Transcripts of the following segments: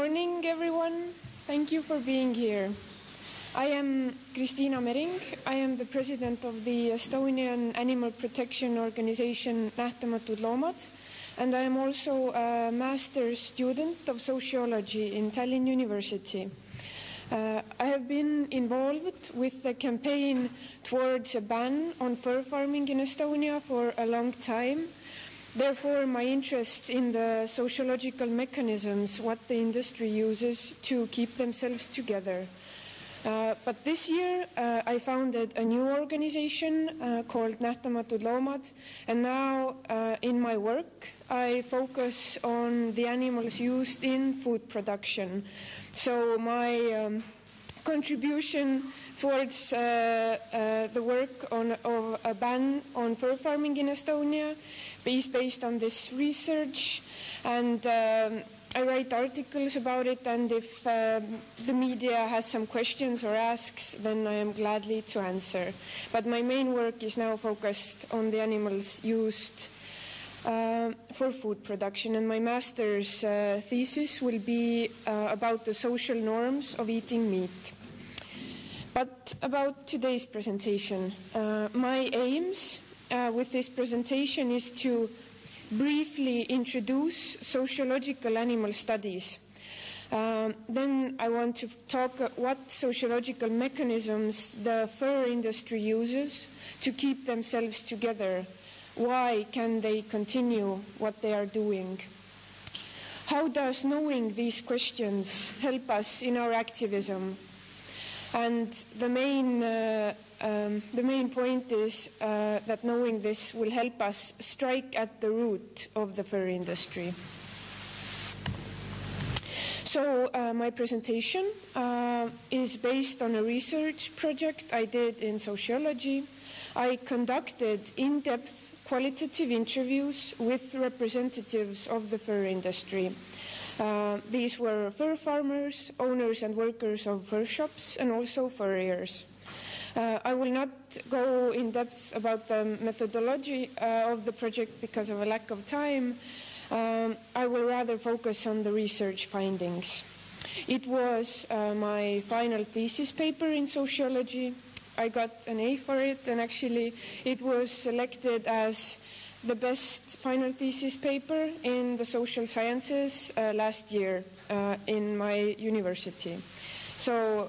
morning, everyone. Thank you for being here. I am Kristina Mering. I am the president of the Estonian animal protection organization Nähtamatud Loomad, and I am also a master's student of sociology in Tallinn University. I have been involved with the campaign towards a ban on fur farming in Estonia for a long time. Therefore, my interest in the sociological mechanisms, what the industry uses to keep themselves together. But this year, I founded a new organization called Nähtamatud Loomad, and now in my work, I focus on the animals used in food production. So my contribution towards the work of a ban on fur farming in Estonia is based on this research, and I write articles about it, and if the media has some questions or asks, then I am gladly to answer. But my main work is now focused on the animals used for food production, and my master's thesis will be about the social norms of eating meat. But about today's presentation, my aims with this presentation is to briefly introduce sociological animal studies. Then I want to talk what sociological mechanisms the fur industry uses to keep themselves together. Why can they continue what they are doing? How does knowing these questions help us in our activism? And the main point is that knowing this will help us strike at the root of the fur industry. So my presentation is based on a research project I did in sociology. I conducted in-depth qualitative interviews with representatives of the fur industry. These were fur farmers, owners and workers of fur shops, and also furriers. I will not go in depth about the methodology of the project because of a lack of time. I will rather focus on the research findings. It was my final thesis paper in sociology. I got an A for it, and actually it was selected as the best final thesis paper in the social sciences last year in my university. So,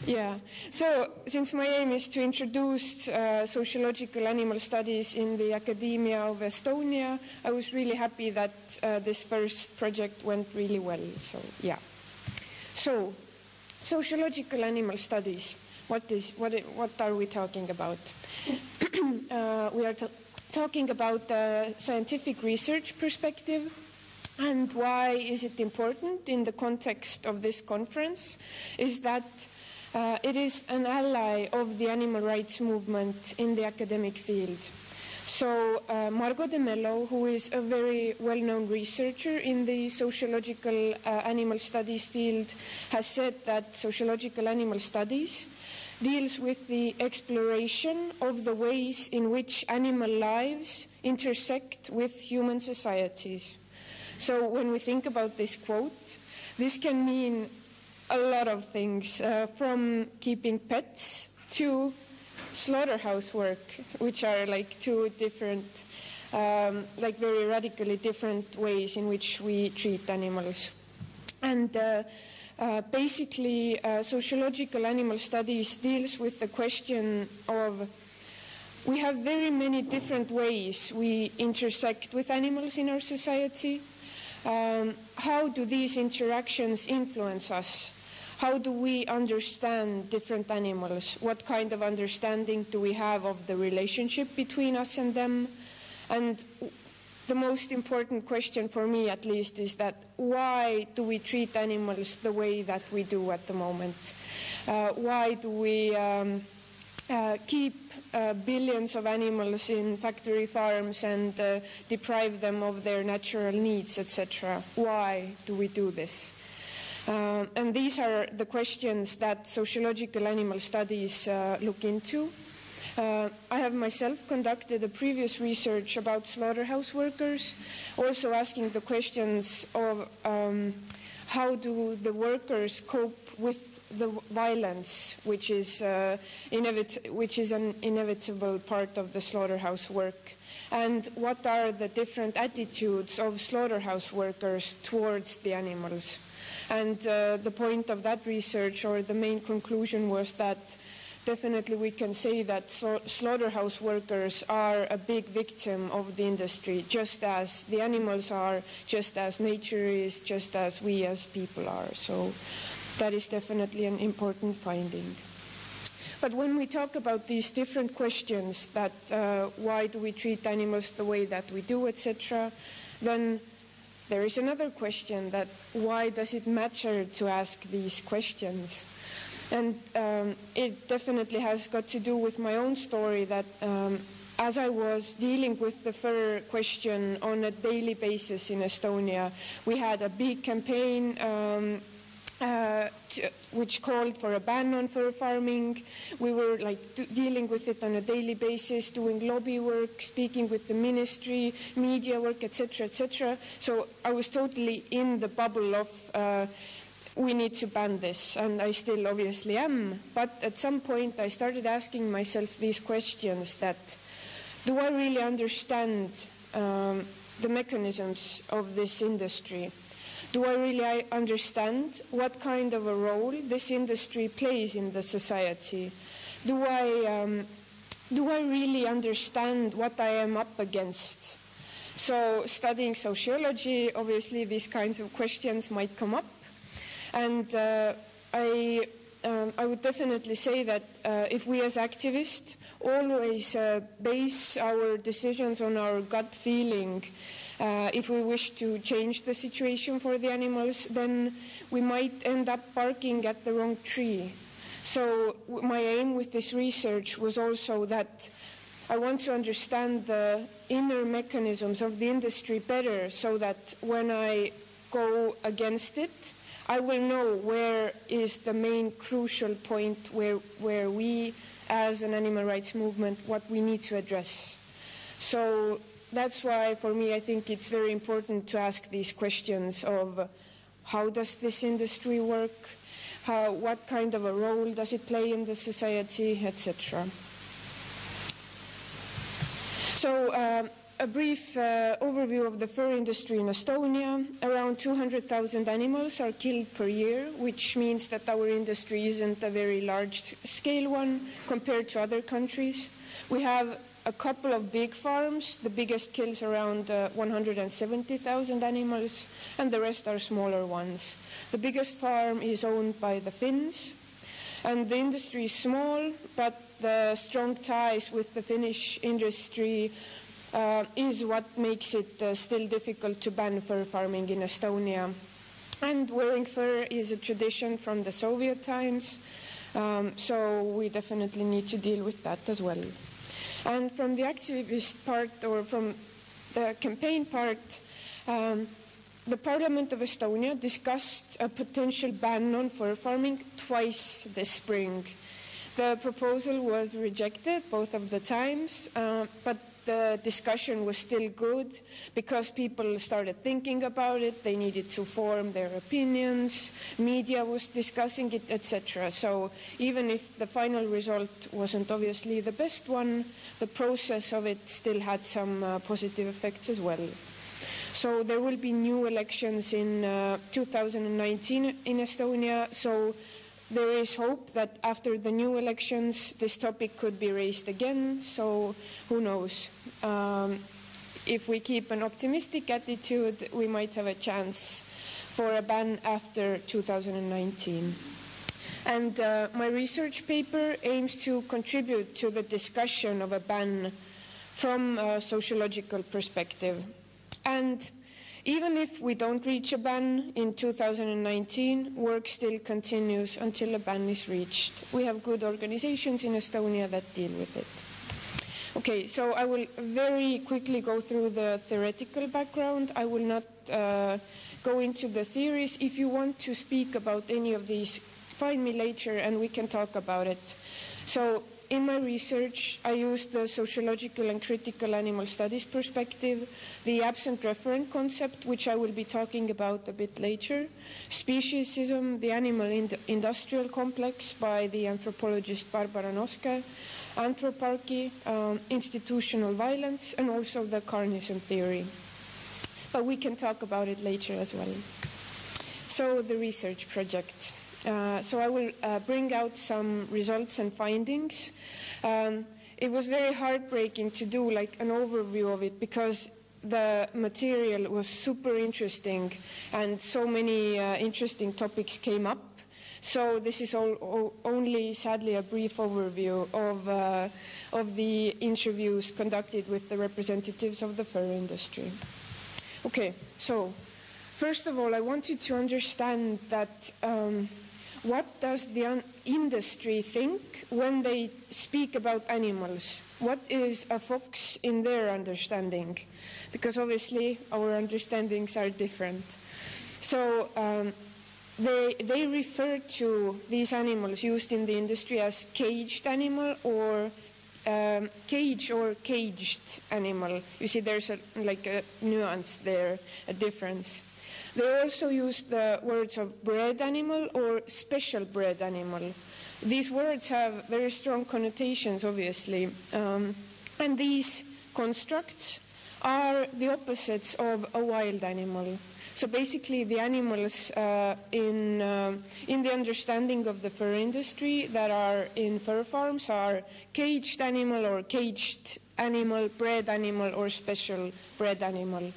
yeah. So, since my aim is to introduce sociological animal studies in the academia of Estonia, I was really happy that this first project went really well. So, yeah. So, sociological animal studies. What are we talking about? We are talking about the scientific research perspective, and why is it important in the context of this conference is that it is an ally of the animal rights movement in the academic field. So Margo de Mello, who is a very well-known researcher in the sociological animal studies field, has said that sociological animal studies deals with the exploration of the ways in which animal lives intersect with human societies. So when we think about this quote, this can mean a lot of things, from keeping pets to slaughterhouse work, which are like two different, like very radically different ways in which we treat animals. And basically, sociological animal studies deals with the question of we have very many different ways we intersect with animals in our society. How do these interactions influence us? How do we understand different animals? What kind of understanding do we have of the relationship between us and them? And the most important question for me, at least, is that why do we treat animals the way that we do at the moment? Why do we keep billions of animals in factory farms and deprive them of their natural needs, etc.? Why do we do this? And these are the questions that sociological animal studies look into. I have myself conducted a previous research about slaughterhouse workers, also asking the questions of how do the workers cope with the violence, which is an inevitable part of the slaughterhouse work, and what are the different attitudes of slaughterhouse workers towards the animals. And the point of that research, or the main conclusion, was that definitely we can say that slaughterhouse workers are a big victim of the industry, just as the animals are, just as nature is, just as we as people are. So that is definitely an important finding. But when we talk about these different questions, that why do we treat animals the way that we do, etc., then there is another question, that why does it matter to ask these questions? And it definitely has got to do with my own story, that as I was dealing with the fur question on a daily basis in Estonia, we had a big campaign which called for a ban on fur farming. We were dealing with it on a daily basis, doing lobby work, speaking with the ministry, media work, etc., etc. So I was totally in the bubble of we need to ban this, and I still obviously am. But at some point I started asking myself these questions, that do I really understand the mechanisms of this industry? Do I really understand what kind of a role this industry plays in the society? Do I really understand what I am up against? So studying sociology, obviously these kinds of questions might come up. And I would definitely say that if we as activists always base our decisions on our gut feeling, if we wish to change the situation for the animals, then we might end up barking at the wrong tree. So my aim with this research was also that I want to understand the inner mechanisms of the industry better, so that when I go against it, I will know where is the main crucial point where we as an animal rights movement, what we need to address. So that's why, for me, I think it's very important to ask these questions of how does this industry work, what kind of a role does it play in the society, etc. So a brief overview of the fur industry in Estonia. Around 200,000 animals are killed per year, which means that our industry isn't a very large-scale one compared to other countries. We have a couple of big farms. The biggest kills around 170,000 animals, and the rest are smaller ones. The biggest farm is owned by the Finns, and the industry is small, but the strong ties with the Finnish industry is what makes it still difficult to ban fur farming in Estonia. And wearing fur is a tradition from the Soviet times, so we definitely need to deal with that as well. And from the activist part, or from the campaign part, the Parliament of Estonia discussed a potential ban on fur farming twice this spring. The proposal was rejected both of the times, but the discussion was still good because people started thinking about it, they needed to form their opinions, media was discussing it, etc. So even if the final result wasn't obviously the best one, the process of it still had some positive effects as well. So there will be new elections in 2019 in Estonia, so there is hope that after the new elections, this topic could be raised again, so who knows. If we keep an optimistic attitude, we might have a chance for a ban after 2019. And my research paper aims to contribute to the discussion of a ban from a sociological perspective. And even if we don't reach a ban in 2019, work still continues until a ban is reached. We have good organizations in Estonia that deal with it. Okay, so I will very quickly go through the theoretical background. I will not go into the theories. If you want to speak about any of these, find me later and we can talk about it. So in my research, I used the sociological and critical animal studies perspective, the absent referent concept, which I will be talking about a bit later, speciesism, the animal industrial complex by the anthropologist Barbara Noske, anthroparchy, institutional violence, and also the carnism theory. But we can talk about it later as well. So the research project. So I will bring out some results and findings. It was very heartbreaking to do like an overview of it because the material was super interesting and so many interesting topics came up. So this is only sadly a brief overview of the interviews conducted with the representatives of the fur industry. Okay, so first of all, I wanted to understand that what does the industry think when they speak about animals? What is a fox in their understanding? Because obviously our understandings are different. So they refer to these animals used in the industry as caged animal or cage or caged animal. You see there's like a nuance there, a difference. They also use the words of bred animal or special bred animal. These words have very strong connotations, obviously, and these constructs are the opposites of a wild animal. So basically, the animals in the understanding of the fur industry that are in fur farms are caged animal or caged animal, bred animal or special bred animal.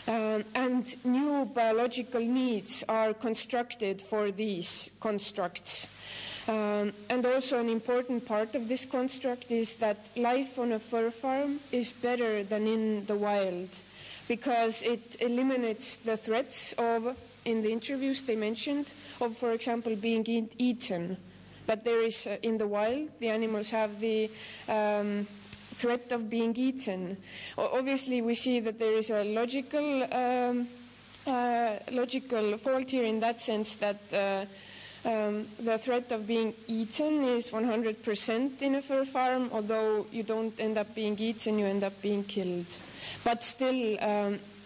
And new biological needs are constructed for these constructs. And also an important part of this construct is that life on a fur farm is better than in the wild because it eliminates the threats of, in the interviews they mentioned, of, for example, being eaten. That there is, in the wild, the animals have the threat of being eaten. Obviously, we see that there is a logical fault here in that sense that the threat of being eaten is 100% in a fur farm, although you don't end up being eaten, you end up being killed. But still,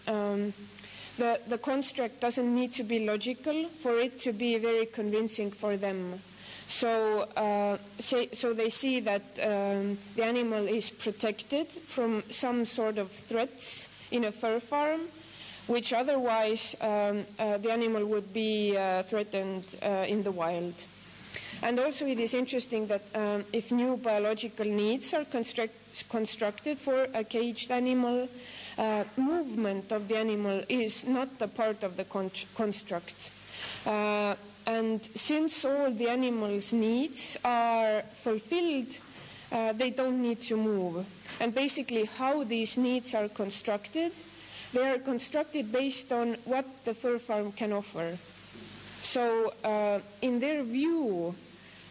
the construct doesn't need to be logical for it to be very convincing for them. So, so they see that the animal is protected from some sort of threats in a fur farm, which otherwise the animal would be threatened in the wild. And also it is interesting that if new biological needs are constructed for a caged animal, movement of the animal is not a part of the construct. And since all the animal's needs are fulfilled, they don't need to move. And basically how these needs are constructed, they are constructed based on what the fur farm can offer. So in their view,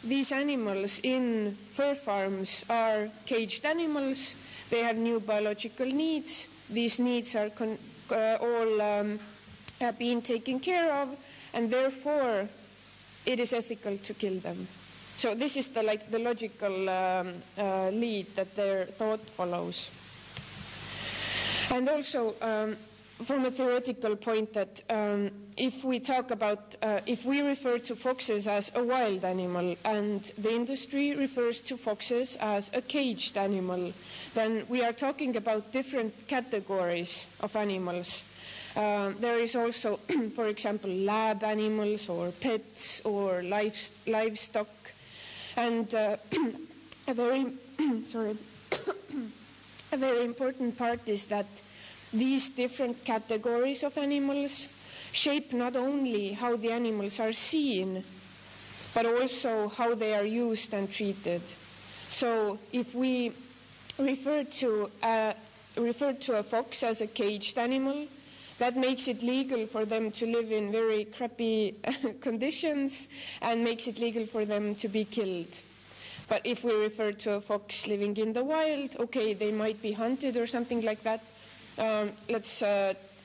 these animals in fur farms are caged animals. They have new biological needs. These needs are all being taken care of, and therefore it is ethical to kill them. So this is the logical lead that their thought follows. And also from a theoretical point that if we talk about, if we refer to foxes as a wild animal and the industry refers to foxes as a caged animal, then we are talking about different categories of animals. There is also, for example, lab animals or pets or livestock. And a very important part is that these different categories of animals shape not only how the animals are seen, but also how they are used and treated. So if we refer to a fox as a caged animal, that makes it legal for them to live in very crappy conditions and makes it legal for them to be killed. But if we refer to a fox living in the wild, okay, they might be hunted or something like that. Let's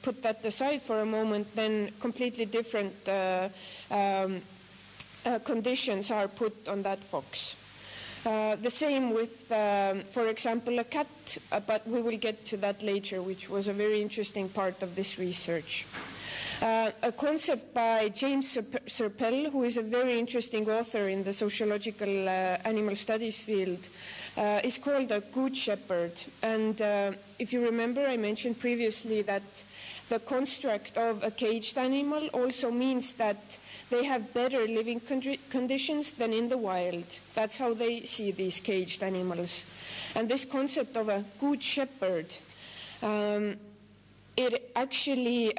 put that aside for a moment, then completely different conditions are put on that fox. The same with, for example, a cat, but we will get to that later, which was a very interesting part of this research. A concept by James Serpell, who is a very interesting author in the sociological animal studies field, is called a good shepherd. And if you remember, I mentioned previously that the construct of a caged animal also means that they have better living conditions than in the wild. That's how they see these caged animals. And this concept of a good shepherd, it actually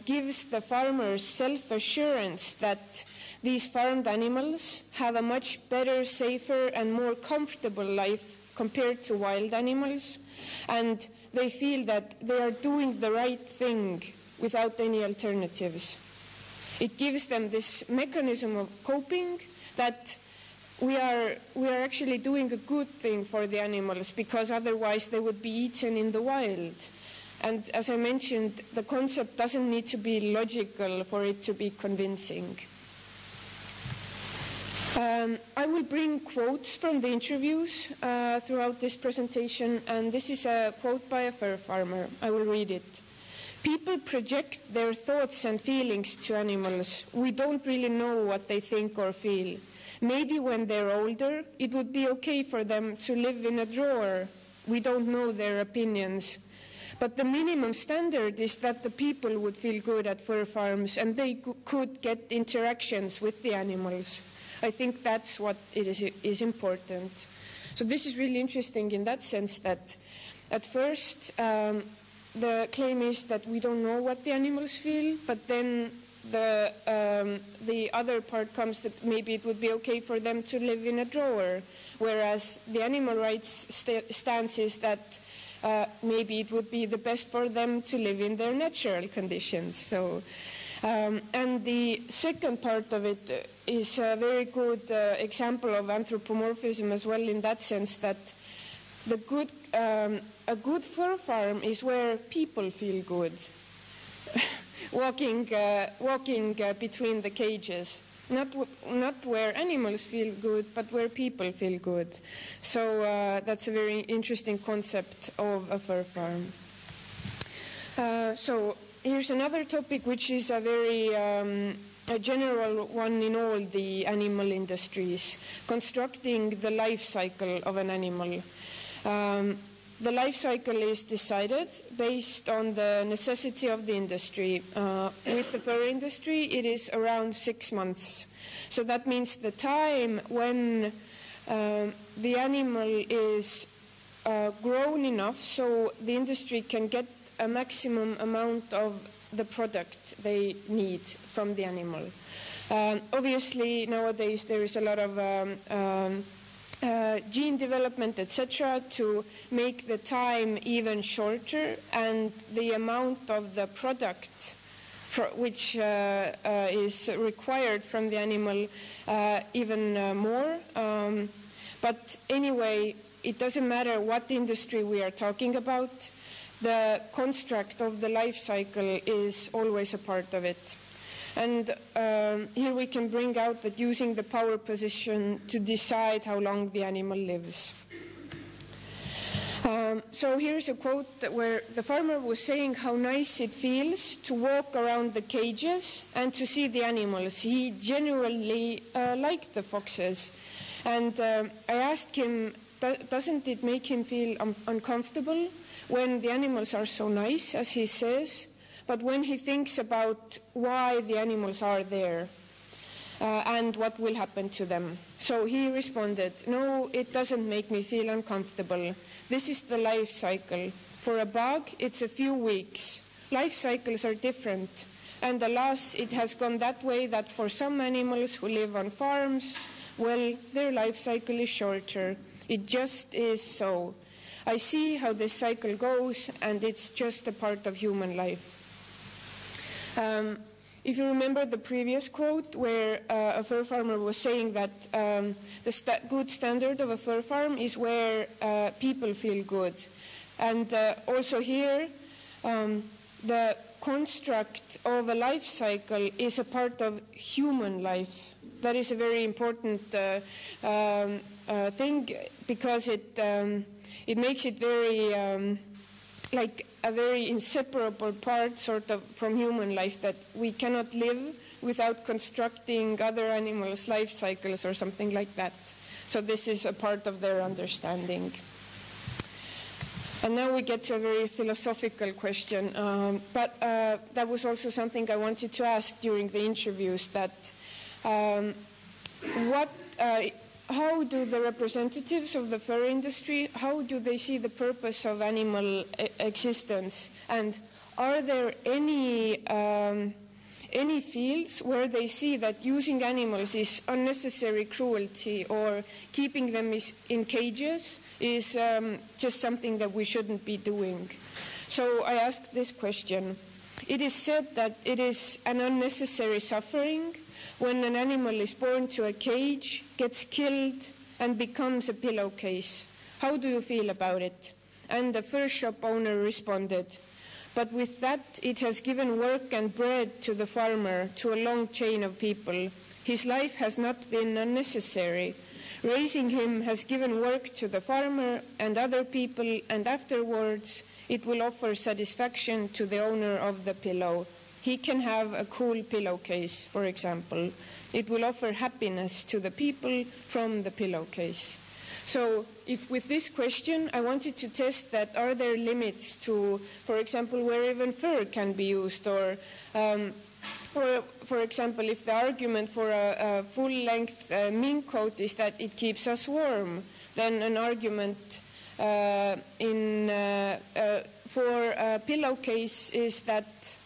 gives the farmers self-assurance that these farmed animals have a much better, safer, and more comfortable life compared to wild animals. And they feel that they are doing the right thing without any alternatives. It gives them this mechanism of coping that we are actually doing a good thing for the animals, because otherwise they would be eaten in the wild. And as I mentioned, the concept doesn't need to be logical for it to be convincing. I will bring quotes from the interviews throughout this presentation, and this is a quote by a fur farmer. I will read it. People project their thoughts and feelings to animals. We don't really know what they think or feel. Maybe when they're older, it would be okay for them to live in a drawer. We don't know their opinions. But the minimum standard is that the people would feel good at fur farms and they could get interactions with the animals. I think that's what is important. So this is really interesting in that sense that at first the claim is that we don't know what the animals feel, but then the other part comes that maybe it would be okay for them to live in a drawer, whereas the animal rights stance is that maybe it would be the best for them to live in their natural conditions. So, and the second part of it is a very good example of anthropomorphism as well, in that sense that a good fur farm is where people feel good, walking between the cages. Not where animals feel good, but where people feel good. So that's a very interesting concept of a fur farm. So here's another topic which is a very a general one in all the animal industries, constructing the life cycle of an animal. The life cycle is decided based on the necessity of the industry. With the fur industry, it is around 6 months. So that means the time when the animal is grown enough so the industry can get a maximum amount of the product they need from the animal. Obviously, nowadays there is a lot of gene development, etc., to make the time even shorter and the amount of the product which is required from the animal even more. But anyway, it doesn't matter what industry we are talking about. The construct of the life cycle is always a part of it. And here we can bring out that using the power position to decide how long the animal lives. So here's a quote where the farmer was saying how nice it feels to walk around the cages and to see the animals. He genuinely liked the foxes. And I asked him, doesn't it make him feel uncomfortable when the animals are so nice, as he says? But when he thinks about why the animals are there and what will happen to them. So he responded, no, it doesn't make me feel uncomfortable. This is the life cycle. For a bug, it's a few weeks. Life cycles are different. And alas, it has gone that way that for some animals who live on farms, well, their life cycle is shorter. It just is so. I see how this cycle goes, and it's just a part of human life. If you remember the previous quote where a fur farmer was saying that the good standard of a fur farm is where people feel good. And also here, the construct of a life cycle is a part of human life. That is a very important thing because it makes it very like a very inseparable part sort of from human life, that we cannot live without constructing other animals' life cycles or something like that. So this is a part of their understanding. And now we get to a very philosophical question, but that was also something I wanted to ask during the interviews, that how do the representatives of the fur industry, how do they see the purpose of animal existence? And are there any fields where they see that using animals is unnecessary cruelty, or keeping them in cages is just something that we shouldn't be doing? So I asked this question. It is said that it is an unnecessary suffering when an animal is born to a cage, gets killed, and becomes a pillowcase. How do you feel about it? And the fur shop owner responded, but with that, it has given work and bread to the farmer, to a long chain of people. His life has not been unnecessary. Raising him has given work to the farmer and other people, and afterwards, it will offer satisfaction to the owner of the pillow. He can have a cool pillowcase, for example. It will offer happiness to the people from the pillowcase. So if with this question, I wanted to test that, are there limits to, for example, where even fur can be used, or for example, if the argument for a full-length mink coat is that it keeps us warm, then an argument for a pillowcase is that,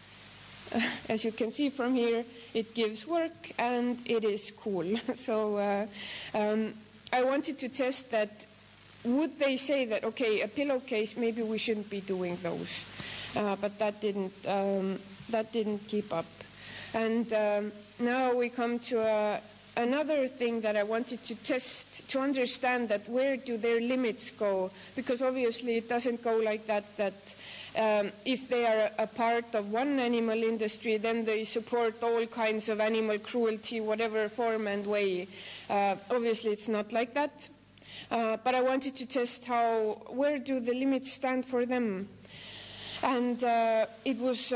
as you can see from here, it gives work and it is cool. So I wanted to test that. Would they say that, okay, a pillowcase, maybe we shouldn't be doing those, but that didn't keep up. And now we come to another thing that I wanted to test, to understand that where do their limits go, because obviously it doesn't go like that, if they are a part of one animal industry, then they support all kinds of animal cruelty, whatever form and way. Obviously it's not like that, but I wanted to test where do the limits stand for them. And it was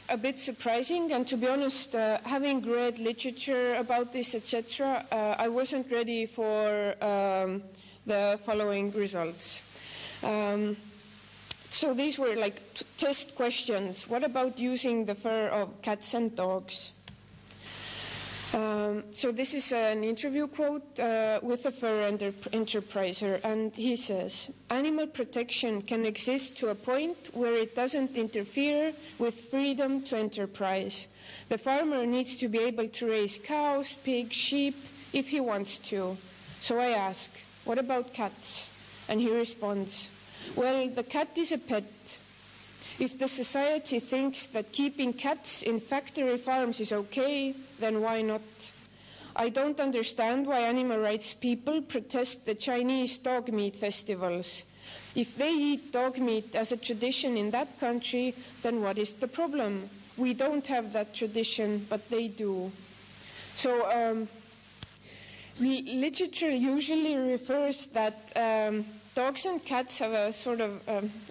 a bit surprising, and to be honest, having read literature about this, etc., I wasn't ready for the following results. So these were like test questions. What about using the fur of cats and dogs? So this is an interview quote with a fur enterpriser, and he says, animal protection can exist to a point where it doesn't interfere with freedom to enterprise. The farmer needs to be able to raise cows, pigs, sheep, if he wants to. So I ask, what about cats? And he responds, well, the cat is a pet. If the society thinks that keeping cats in factory farms is okay, then why not? I don't understand why animal rights people protest the Chinese dog meat festivals. If they eat dog meat as a tradition in that country, then what is the problem? We don't have that tradition, but they do. So literature usually refers that dogs and cats have a sort of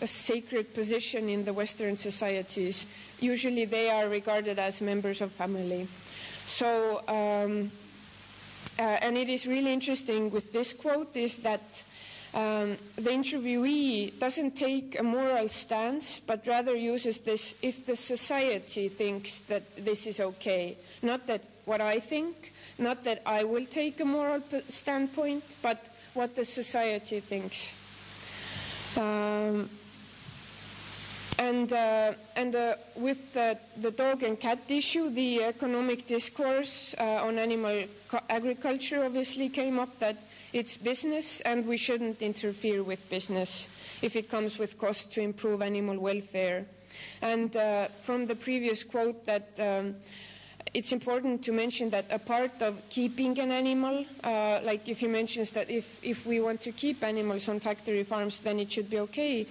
a sacred position in the Western societies. Usually they are regarded as members of family. So, and it is really interesting with this quote is that the interviewee doesn't take a moral stance, but rather uses this if the society thinks that this is okay. Not that what I think, not that I will take a moral standpoint, but what the society thinks. With the dog and cat issue, the economic discourse on animal agriculture obviously came up that it's business and we shouldn't interfere with business if it comes with cost to improve animal welfare. And from the previous quote that it's important to mention that a part of keeping an animal, like if he mentions that if we want to keep animals on factory farms, then it should be okay.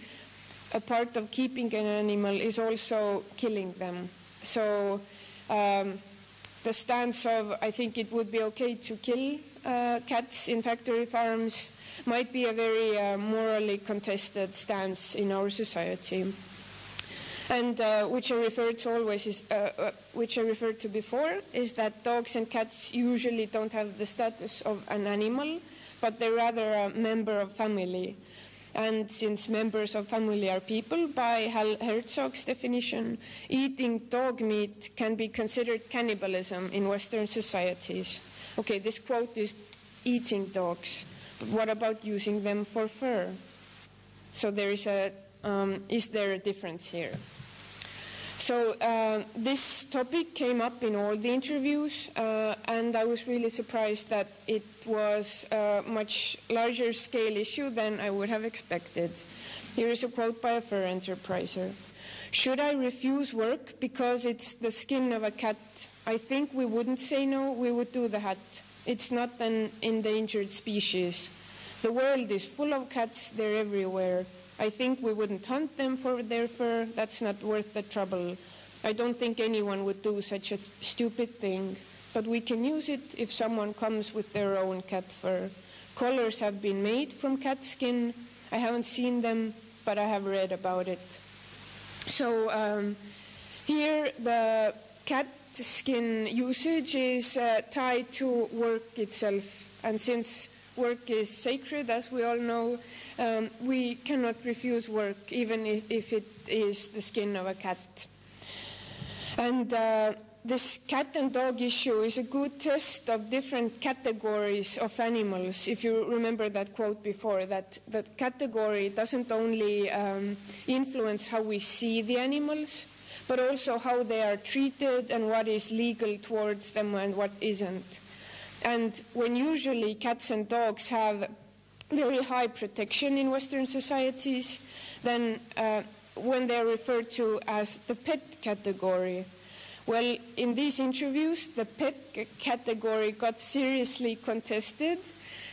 A part of keeping an animal is also killing them. So the stance of, I think it would be okay to kill cats in factory farms might be a very morally contested stance in our society. And which I referred to before, is that dogs and cats usually don't have the status of an animal, but they're rather a member of family. And since members of family are people, by Hal Herzog's definition, eating dog meat can be considered cannibalism in Western societies. Okay, this quote is eating dogs, but what about using them for fur? So there is there a difference here? So this topic came up in all the interviews, and I was really surprised that it was a much larger scale issue than I would have expected. Here is a quote by a fur enterpriser. "Should I refuse work because it's the skin of a cat? I think we wouldn't say no, we would do the hat. It's not an endangered species. The world is full of cats, they're everywhere. I think we wouldn't hunt them for their fur. That's not worth the trouble. I don't think anyone would do such a stupid thing. But we can use it if someone comes with their own cat fur. Collars have been made from cat skin. I haven't seen them, but I have read about it." So here the cat skin usage is tied to work itself. And since work is sacred, as we all know, we cannot refuse work, even if it is the skin of a cat. And this cat and dog issue is a good test of different categories of animals. If you remember that quote before, that category doesn't only influence how we see the animals, but also how they are treated and what is legal towards them and what isn't. And when usually cats and dogs have very high protection in Western societies, then when they're referred to as the pet category, well, in these interviews, the pet category got seriously contested.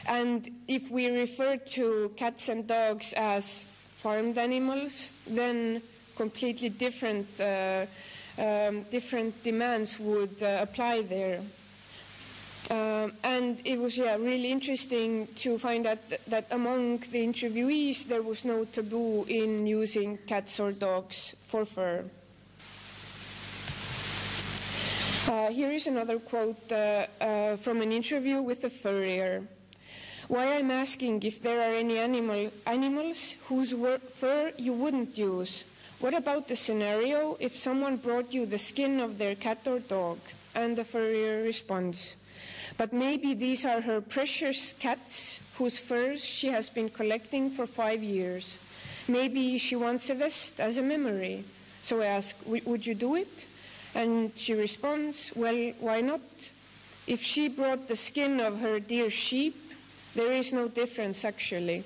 And if we refer to cats and dogs as farmed animals, then completely different demands would apply there. And it was really interesting to find out that among the interviewees there was no taboo in using cats or dogs for fur. Here is another quote from an interview with a furrier. "Why I'm asking if there are any animals whose fur you wouldn't use. What about the scenario if someone brought you the skin of their cat or dog?" And the furrier responds, "But maybe these are her precious cats whose furs she has been collecting for 5 years. Maybe she wants a vest as a memory." So I ask, "Would you do it?" And she responds, "Well, why not? If she brought the skin of her dear sheep, there is no difference actually."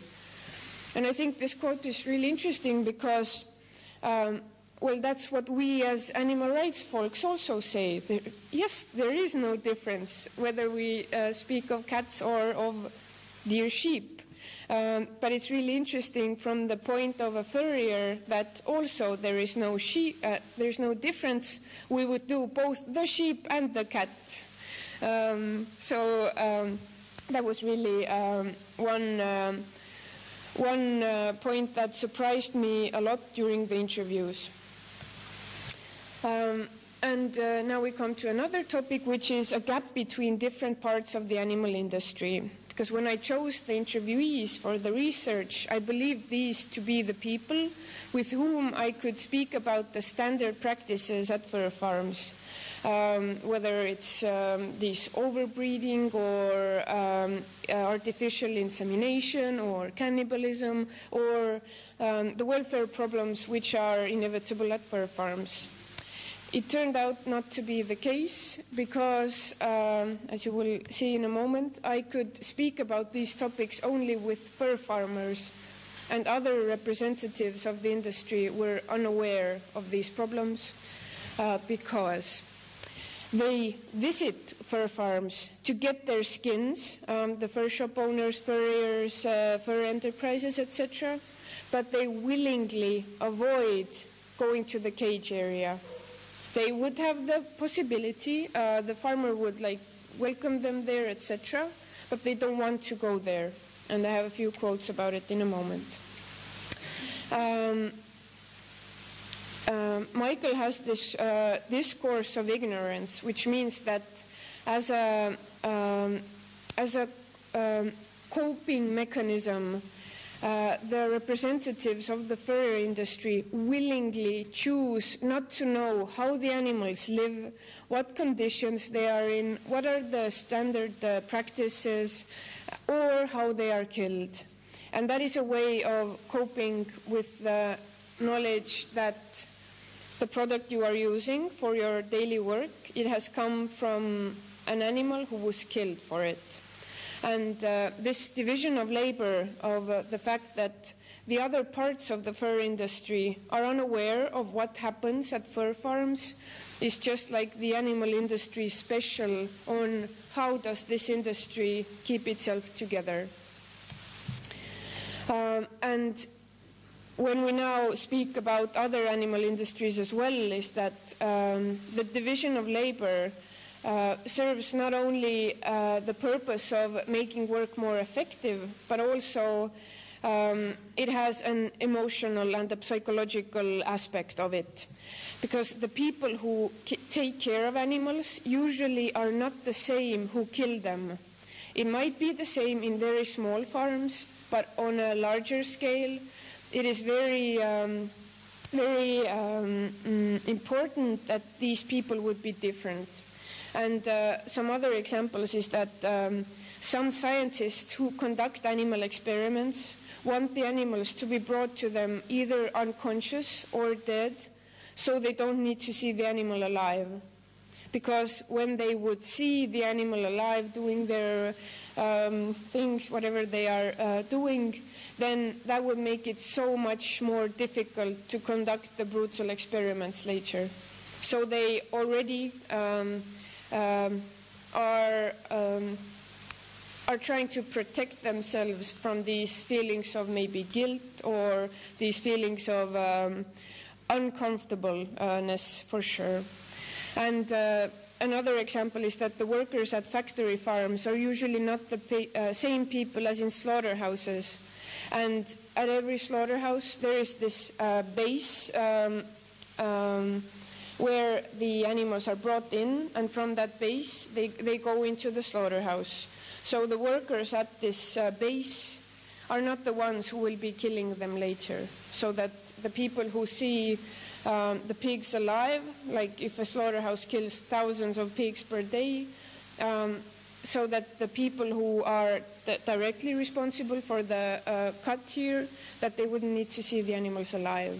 And I think this quote is really interesting because well, that's what we as animal rights folks also say. Yes, there is no difference whether we speak of cats or of dear sheep. But it's really interesting from the point of a furrier that also there is no there's no difference. We would do both the sheep and the cat. So that was really one point that surprised me a lot during the interviews. And now we come to another topic, which is a gap between different parts of the animal industry. Because when I chose the interviewees for the research, I believed these to be the people with whom I could speak about the standard practices at fur farms, whether it's this overbreeding or artificial insemination or cannibalism or the welfare problems which are inevitable at fur farms. It turned out not to be the case because, as you will see in a moment, I could speak about these topics only with fur farmers, and other representatives of the industry were unaware of these problems because they visit fur farms to get their skins, the fur shop owners, furriers, fur enterprises, etc., but they willingly avoid going to the cage area. They would have the possibility, the farmer would welcome them there, etc., but they don't want to go there. And I have a few quotes about it in a moment. Michael has this discourse of ignorance, which means that as a coping mechanism, the representatives of the furrier industry willingly choose not to know how the animals live, what conditions they are in, what are the standard practices, or how they are killed. And that is a way of coping with the knowledge that the product you are using for your daily work, it has come from an animal who was killed for it. And this division of labor, of the fact that the other parts of the fur industry are unaware of what happens at fur farms, is just like the animal industry special on how does this industry keep itself together. And when we now speak about other animal industries as well, is that the division of labor serves not only the purpose of making work more effective, but also it has an emotional and a psychological aspect of it. Because the people who take care of animals usually are not the same who kill them. It might be the same in very small farms, but on a larger scale, it is very important that these people would be different. And some other examples is that some scientists who conduct animal experiments want the animals to be brought to them either unconscious or dead, so they don't need to see the animal alive. Because when they would see the animal alive doing their things, whatever they are doing, then that would make it so much more difficult to conduct the brutal experiments later. So they already are trying to protect themselves from these feelings of maybe guilt or these feelings of uncomfortableness, for sure. And another example is that the workers at factory farms are usually not the same people as in slaughterhouses. And at every slaughterhouse there is this base where the animals are brought in, and from that base they go into the slaughterhouse. So the workers at this base are not the ones who will be killing them later. So that the people who see the pigs alive, like if a slaughterhouse kills thousands of pigs per day, so that the people who are directly responsible for the cut here, that they wouldn't need to see the animals alive.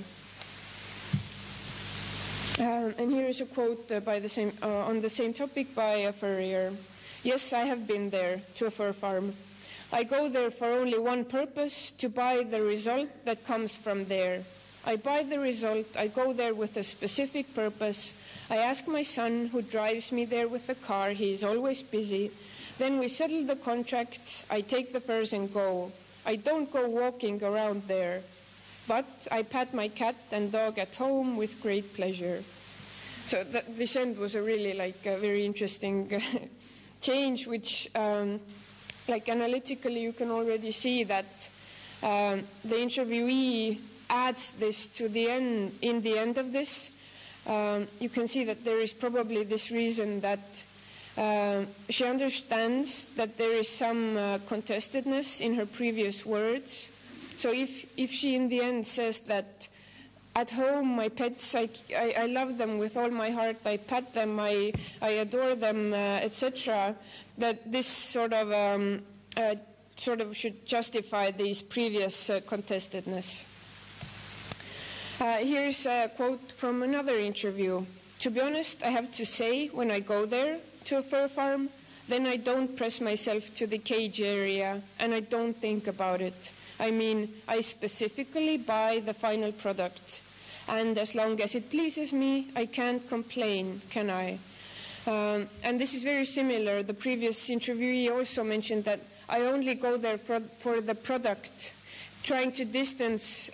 And here is a quote by the same, on the same topic by a furrier. Yes, I have been there, to a fur farm. I go there for only one purpose, to buy the result that comes from there. I buy the result, I go there with a specific purpose. I ask my son, who drives me there with the car, he is always busy. Then we settle the contracts, I take the furs and go. I don't go walking around there, but I pat my cat and dog at home with great pleasure. So this end was a really a very interesting change, which like analytically you can already see that the interviewee adds this to the end. In the end of this, you can see that there is probably this reason that she understands that there is some contestedness in her previous words. So if she in the end says that at home my pets, I love them with all my heart, I pat them, I adore them, etc., that this sort of should justify these previous contestedness. Here's a quote from another interview. To be honest, I have to say, when I go there to a fur farm, then I don't press myself to the cage area and I don't think about it. I mean, I specifically buy the final product. And as long as it pleases me, I can't complain, can I? And this is very similar. The previous interviewee also mentioned that I only go there for the product trying to distance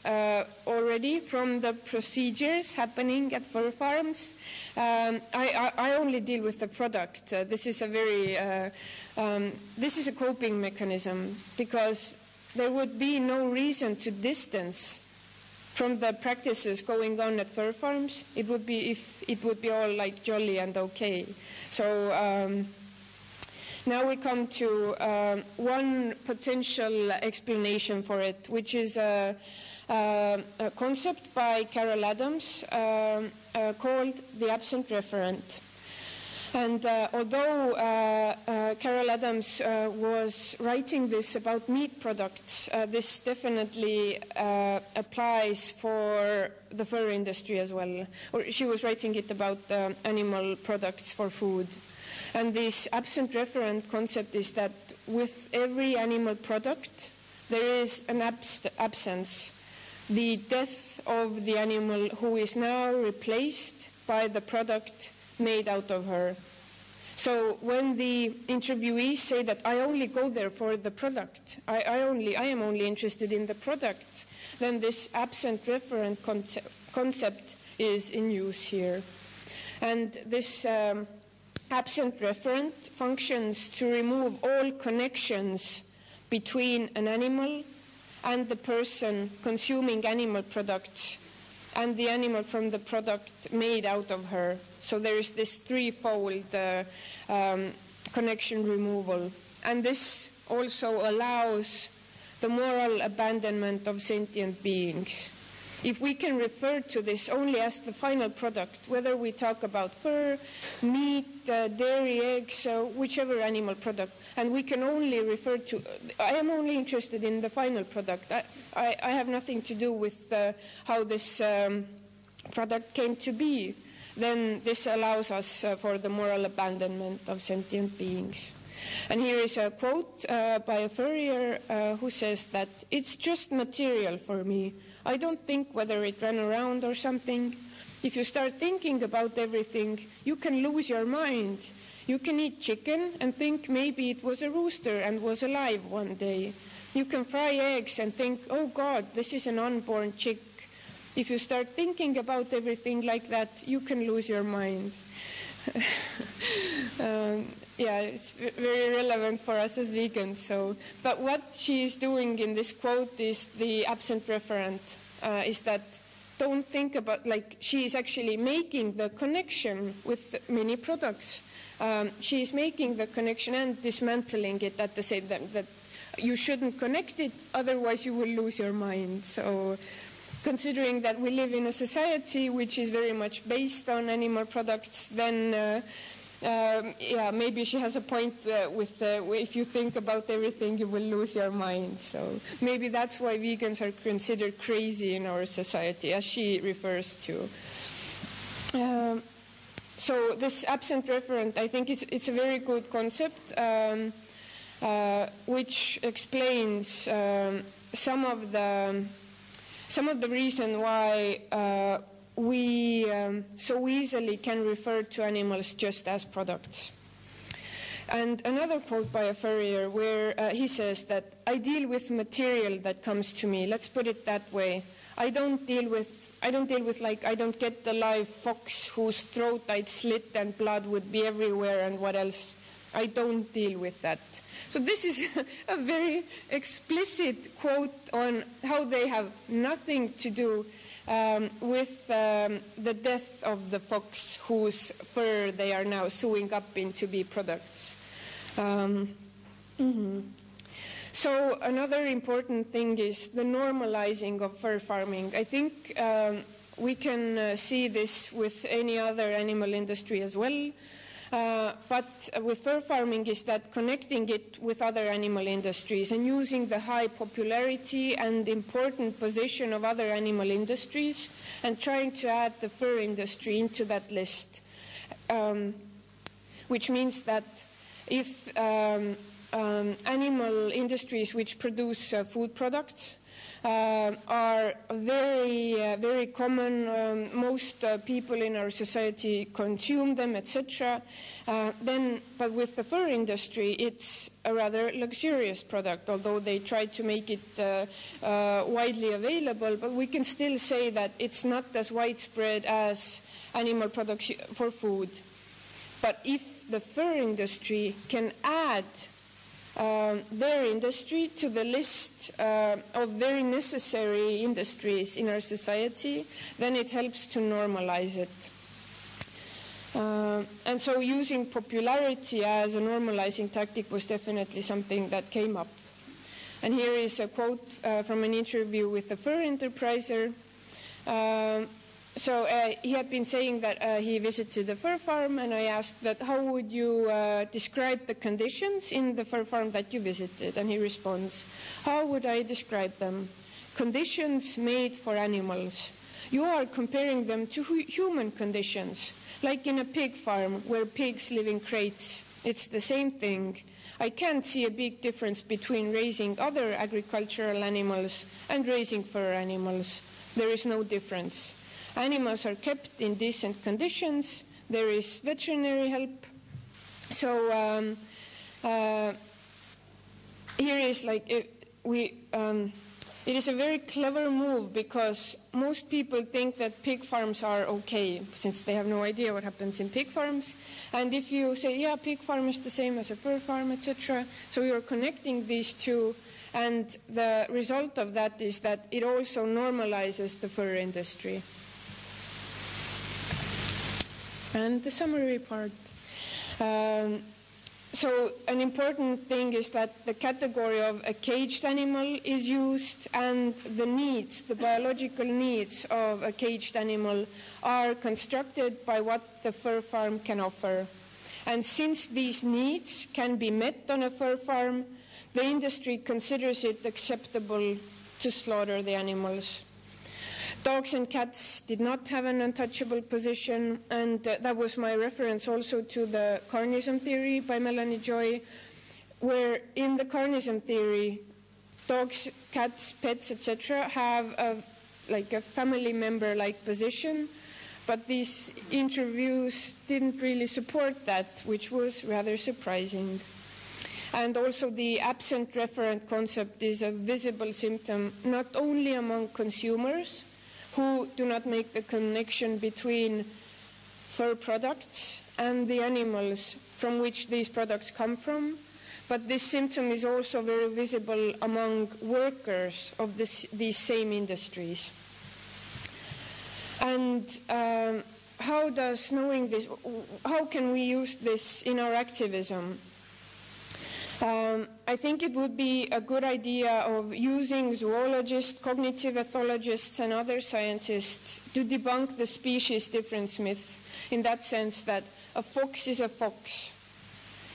already from the procedures happening at fur farms. I only deal with the product. This is a very this is a coping mechanism, because there would be no reason to distance from the practices going on at fur farms. It would be if it would be all like jolly and okay. So. Now we come to one potential explanation for it, which is a concept by Carol Adams called the absent referent. And although Carol Adams was writing this about meat products, this definitely applies for the fur industry as well. Or she was writing it about animal products for food. And this absent referent concept is that with every animal product, there is an absence, the death of the animal who is now replaced by the product made out of her. So when the interviewees say that I only go there for the product, I am only interested in the product, then this absent referent concept is in use here. And this absent referent functions to remove all connections between an animal and the person consuming animal products and the animal from the product made out of her. So there is this threefold connection removal. And this also allows the moral abandonment of sentient beings. If we can refer to this only as the final product, whether we talk about fur, meat, dairy, eggs, whichever animal product, and we can only refer to, I am only interested in the final product. I have nothing to do with how this product came to be, then this allows us for the moral abandonment of sentient beings. And here is a quote by a furrier who says that it's just material for me. I don't think whether it ran around or something. If you start thinking about everything, you can lose your mind. You can eat chicken and think maybe it was a rooster and was alive one day. You can fry eggs and think, oh God, this is an unborn chick. If you start thinking about everything like that, you can lose your mind. Yeah, it's very relevant for us as vegans. So, but what she is doing in this quote is the absent referent, is that don't think about, like, she is actually making the connection with many products. She is making the connection and dismantling it at the same time, that you shouldn't connect it, otherwise you will lose your mind. So considering that we live in a society which is very much based on animal products, then yeah, maybe she has a point with if you think about everything, you will lose your mind. So maybe that's why vegans are considered crazy in our society, as she refers to. So this absent referent, I think it's a very good concept, which explains some of the reason why we so easily can refer to animals just as products. And another quote by a furrier where he says that I deal with material that comes to me. Let's put it that way. I don't deal with like, I don't get the live fox whose throat I'd slit and blood would be everywhere and what else. I don't deal with that. So this is a very explicit quote on how they have nothing to do with the death of the fox whose fur they are now sewing up into bee products. So another important thing is the normalizing of fur farming. I think we can see this with any other animal industry as well. But with fur farming is that connecting it with other animal industries and using the high popularity and important position of other animal industries and trying to add the fur industry into that list, which means that if animal industries which produce food products are very common. Most people in our society consume them, etc. But with the fur industry, it's a rather luxurious product, although they try to make it widely available. But we can still say that it's not as widespread as animal products for food. But if the fur industry can add their industry to the list of very necessary industries in our society, then it helps to normalize it. And so using popularity as a normalizing tactic was definitely something that came up. And here is a quote from an interview with the fur enterpriser. So he had been saying that he visited the fur farm, and I asked that how would you describe the conditions in the fur farm that you visited? And he responds, how would I describe them? Conditions made for animals. You are comparing them to human conditions, like in a pig farm where pigs live in crates. It's the same thing. I can't see a big difference between raising other agricultural animals and raising fur animals. There is no difference. Animals are kept in decent conditions. There is veterinary help. So here is like it is a very clever move, because most people think that pig farms are okay, since they have no idea what happens in pig farms. And if you say, yeah, pig farm is the same as a fur farm, etc., so you're connecting these two, and the result of that is that it also normalizes the fur industry. And the summary part. So an important thing is that the category of a caged animal is used, and the needs, the biological needs of a caged animal are constructed by what the fur farm can offer. And since these needs can be met on a fur farm, the industry considers it acceptable to slaughter the animals. Dogs and cats did not have an untouchable position, and that was my reference also to the carnism theory by Melanie Joy, where in the carnism theory, dogs, cats, pets, etc. have like a family member-like position, but these interviews didn't really support that, which was rather surprising. And also the absent referent concept is a visible symptom not only among consumers, who do not make the connection between fur products and the animals from which these products come from, but this symptom is also very visible among workers of these same industries. And how does knowing this, how can we use this in our activism? I think it would be a good idea of using zoologists, cognitive ethologists, and other scientists to debunk the species difference myth, in that sense that a fox is a fox.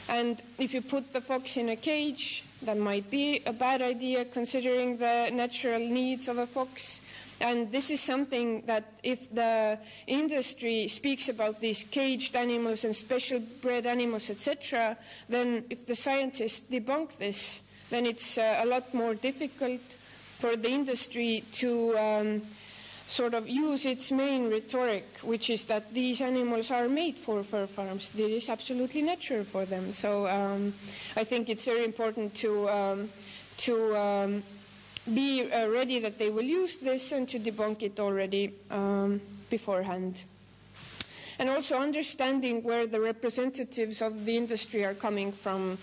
And if you put the fox in a cage, that might be a bad idea considering the natural needs of a fox. And this is something that if the industry speaks about these caged animals and special bred animals, etc., then if the scientists debunk this, then it's a lot more difficult for the industry to sort of use its main rhetoric, which is that these animals are made for fur farms. It is absolutely natural for them. So I think it's very important to be ready that they will use this and to debunk it already beforehand. And also understanding where the representatives of the industry are coming from.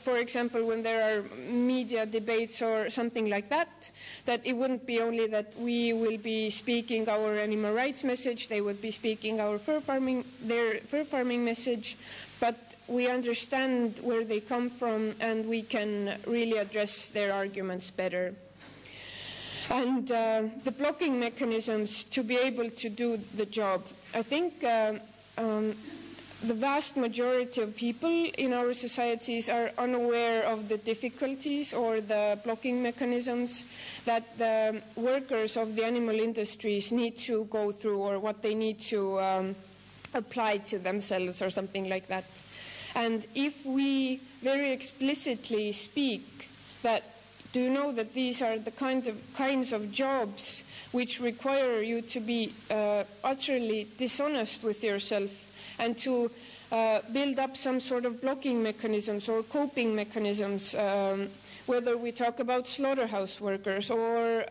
For example, when there are media debates or something like that, that it wouldn't be only that we will be speaking our animal rights message, they would be speaking their fur farming message, but we understand where they come from and we can really address their arguments better. And the blocking mechanisms to be able to do the job. I think the vast majority of people in our societies are unaware of the difficulties or the blocking mechanisms that the workers of the animal industries need to go through, or what they need to apply to themselves or something like that. And if we very explicitly speak that, do you know that these are the kinds of jobs which require you to be utterly dishonest with yourself and to build up some sort of blocking mechanisms or coping mechanisms, whether we talk about slaughterhouse workers or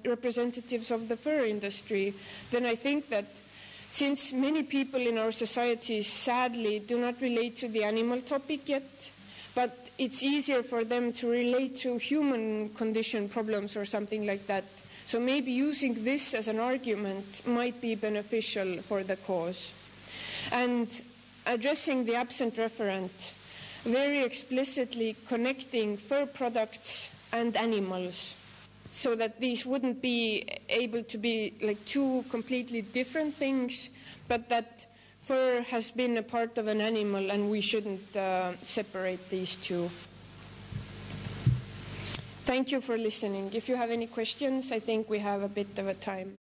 representatives of the fur industry, then I think that since many people in our society sadly do not relate to the animal topic yet, but it's easier for them to relate to human condition problems or something like that. So maybe using this as an argument might be beneficial for the cause. And addressing the absent referent, very explicitly connecting fur products and animals, so that these wouldn't be able to be like two completely different things, but that fur has been a part of an animal and we shouldn't separate these two. Thank you for listening. If you have any questions, I think we have a bit of a time.